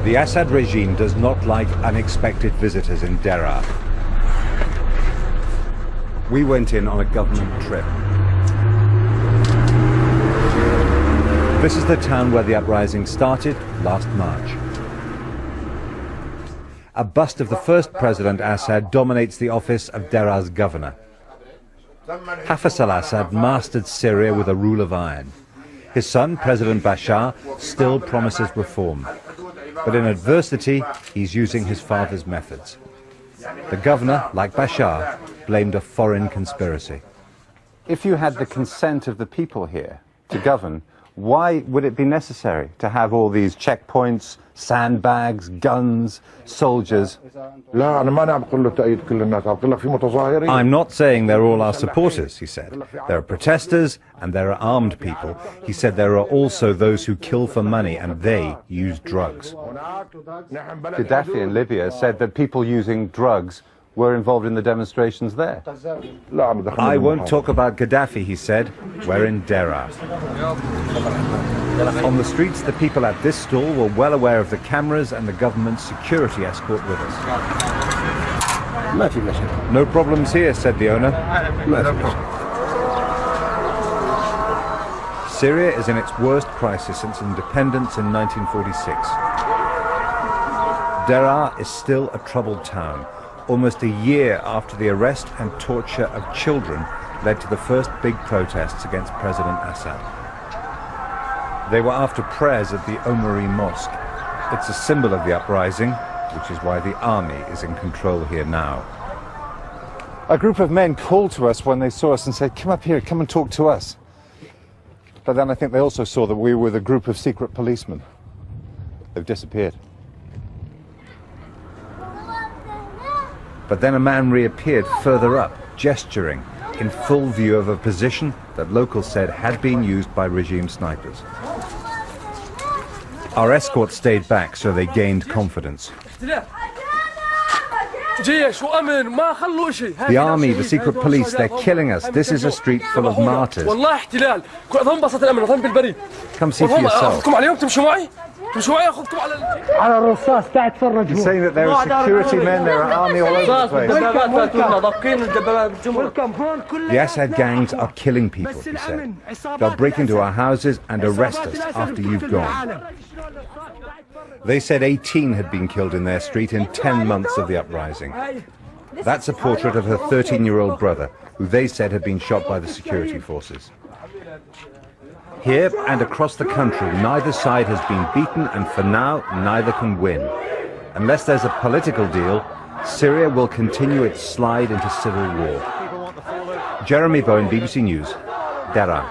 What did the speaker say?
The Assad regime does not like unexpected visitors in Der'a. We went in on a government trip. This is the town where the uprising started last March. A bust of the first President Assad dominates the office of Dera''s governor. Hafez al-Assad mastered Syria with a rule of iron. His son, President Bashar, still promises reform. But in adversity, he's using his father's methods. The governor, like Bashar, blamed a foreign conspiracy. If you had the consent of the people here to govern, why would it be necessary to have all these checkpoints, sandbags, guns, soldiers? I'm not saying they're all our supporters, he said. There are protesters and there are armed people. He said there are also those who kill for money and they use drugs. Gaddafi in Libya said that people using drugs were involved in the demonstrations there. I won't talk about Gaddafi, he said. We're in Der'a. On the streets, the people at this stall were well aware of the cameras and the government's security escort with us. No problems here, said the owner. Syria is in its worst crisis since independence in 1946. Der'a is still a troubled town. Almost a year after the arrest and torture of children led to the first big protests against President Assad. They were after prayers at the Omari Mosque. It's a symbol of the uprising, which is why the army is in control here now. A group of men called to us when they saw us and said, "Come up here, come and talk to us." But then I think they also saw that we were with a group of secret policemen. They've disappeared. But then a man reappeared further up, gesturing, in full view of a position that locals said had been used by regime snipers. Our escort stayed back, so they gained confidence. The army, the secret police, they're killing us. This is a street full of martyrs. Come see for yourself. He's saying that there are security men, there are army all over the place. The Assad gangs are killing people, he said. They'll break into our houses and arrest us after you've gone. They said 18 had been killed in their street in 10 months of the uprising. That's a portrait of her 13-year-old brother, who they said had been shot by the security forces. Here and across the country, neither side has been beaten, and for now, neither can win. Unless there's a political deal, Syria will continue its slide into civil war. Jeremy Bowen, BBC News, Der'a.